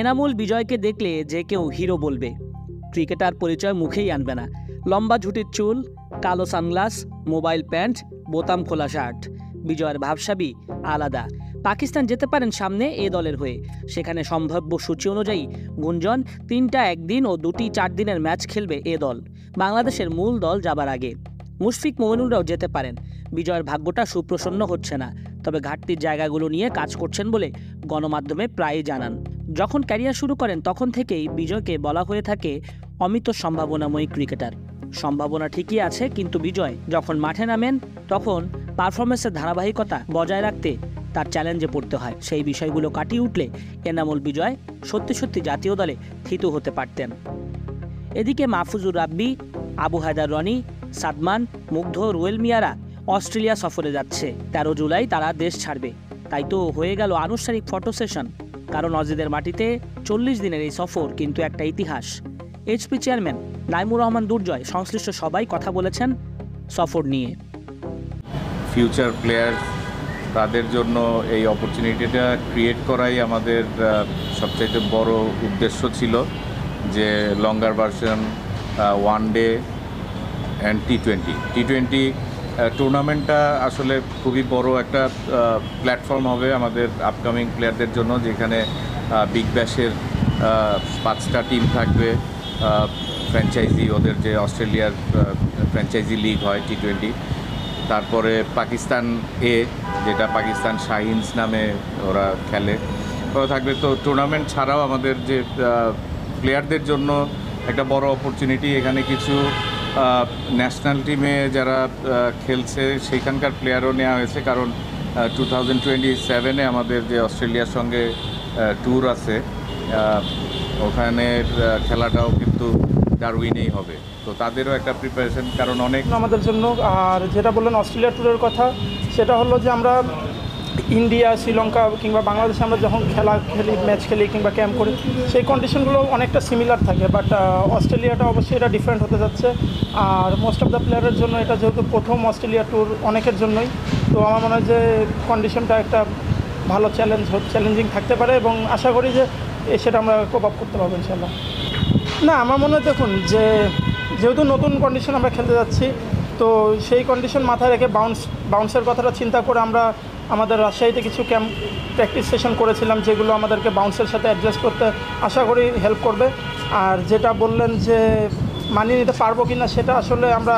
এনামুল বিজয়কে দেখলে যে কেউ হিরো বলবে। ক্রিকেটার পরিচয় মুখেই আনবে না। লম্বা ঝুটির চুল, কালো সানগ্লাস, মোবাইল প্যান্ট, বোতাম খোলা শার্ট। বিজয়ের ভাবসাবী আলাদা। পাকিস্তান যেতে পারেন সামনে এ দলের হয়ে। সেখানে সম্ভাব্য সূচি অনুযায়ী গুঞ্জন 3টা একদিন ও 2টি 4 দিনের ম্যাচ খেলবে এ দল বাংলাদেশের মূল দল যাবার আগে। মুশফিক মোমিনুলরাও যেতে পারেন। বিজয়ের ভাগ্যটা সুপ্রসন্ন হচ্ছে না, তবে ঘাটতির জায়গাগুলো নিয়ে কাজ করছেন বলে গণমাধ্যমে প্রায়ই জানান। যখন ক্যারিয়ার শুরু করেন তখন থেকেই বিজয়কে বলা হয়ে থাকে অমিত সম্ভাবনাময়ী ক্রিকেটার। সম্ভাবনা ঠিকই আছে, কিন্তু বিজয় যখন মাঠে নামেন তখন পারফরমেন্সের ধারাবাহিকতা বজায় রাখতে তার চ্যালেঞ্জে পড়তে হয়। সেই বিষয়গুলো কাটিয়ে উঠলে এনামুল বিজয় সত্যি সত্যি জাতীয় দলে থিতু হতে পারতেন। এদিকে মাহফুজুর রাব্বি, আবু হায়দার রনি, সাদমান, মুগ্ধ, রুয়েল মিয়ারা অস্ট্রেলিয়া সফরে যাচ্ছে। 13 জুলাই তারা দেশ ছাড়বে। তাই তো হয়ে গেল আনুষ্ঠানিক ফটো সেশন। কারণ অজিদের মাটিতে 40 দিনের এই সফর কিন্তু একটা ইতিহাস। এইচপি চেয়ারম্যান নাইমুর রহমান দুর্জয় সংশ্লিষ্ট সবাই কথা বলেছেন সফর নিয়ে। ফিউচার প্লেয়ার তাদের জন্য এই অপরচুনিটিটা ক্রিয়েট করাই আমাদের সবচাইতে বড় উদ্দেশ্য ছিল, যে longer version one day and টি20 টুর্নামেন্টটা আসলে খুবই বড় একটা প্ল্যাটফর্ম হবে আমাদের আপকামিং প্লেয়ারদের জন্য, যেখানে বিগ ব্যাশের 5টা টিম থাকবে, ফ্র্যাঞ্চাইজি, ওদের যে অস্ট্রেলিয়ার ফ্র্যাঞ্চাইজি লিগ হয় টি20, তারপরে পাকিস্তান এ, যেটা পাকিস্তান শাহিনস নামে ওরা খেলে, ওরা থাকবে। তো টুর্নামেন্ট ছাড়াও আমাদের যে প্লেয়ারদের জন্য একটা বড় অপরচুনিটি, এখানে কিছু ন্যাশনাল টিমে যারা খেলছে সেখানকার প্লেয়ারও নেওয়া হয়েছে, কারণ 2027-এ আমাদের যে অস্ট্রেলিয়ার সঙ্গে ট্যুর আছে, ওখানের খেলাটাও কিন্তু ডারউইনেই হবে। তো তাদেরও একটা প্রিপারেশন, কারণ অনেক আমাদের জন্য। আর যেটা বললেন অস্ট্রেলিয়া ট্যুরের কথা, সেটা হলো যে আমরা ইন্ডিয়া, শ্রীলঙ্কা কিংবা বাংলাদেশে আমরা যখন ম্যাচ খেলি কিংবা ক্যাম্প করি, সেই কন্ডিশনগুলো অনেকটা সিমিলার থাকে। বাট অস্ট্রেলিয়াটা অবশ্যই এটা ডিফারেন্ট হতে যাচ্ছে। আর মোস্ট অফ দ্য প্লেয়ারের জন্য এটা যেহেতু প্রথম অস্ট্রেলিয়া ট্যুর অনেকের জন্যই, তো আমার মনে হয় যে কন্ডিশনটা একটা ভালো চ্যালেঞ্জিং থাকতে পারে, এবং আশা করি যে সেটা আমরা কোপ আপ করতে পারবো ইনশাল্লাহ। না, আমার মনে হয় দেখুন, যেহেতু নতুন কন্ডিশন আমরা খেলতে যাচ্ছি, তো সেই কন্ডিশন মাথায় রেখে বাউন্সের কথাটা চিন্তা করে আমরা আমাদের রাজশাহীতে কিছু প্র্যাকটিস সেশন করেছিলাম, যেগুলো আমাদেরকে বাউন্সের সাথে অ্যাডজাস্ট করতে আশা করি হেল্প করবে। আর যেটা বললেন যে মানিয়ে নিতে পারবো কি না, সেটা আসলে আমরা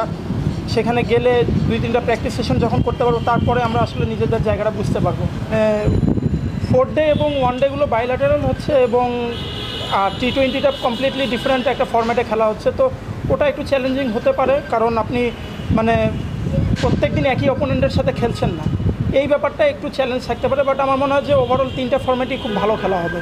সেখানে গেলে 2-3টা প্র্যাকটিস সেশন যখন করতে পারবো, তারপরে আমরা আসলে নিজেদের জায়গাটা বুঝতে পারবো। 4 ডে এবং 1 ডেগুলো বাইল্যাটারাল হচ্ছে, এবং টি20টা কমপ্লিটলি ডিফারেন্ট একটা ফরম্যাটে খেলা হচ্ছে। তো ওটা একটু চ্যালেঞ্জিং হতে পারে, কারণ আপনি প্রত্যেক দিন একই অপোনেন্টের সাথে খেলছেন না। এই ব্যাপারটা একটু চ্যালেঞ্জ থাকতে পারে, বাট আমার মনে হয় যে ওভারঅল 3টা ফরম্যাটই খুব ভালো খেলা হবে।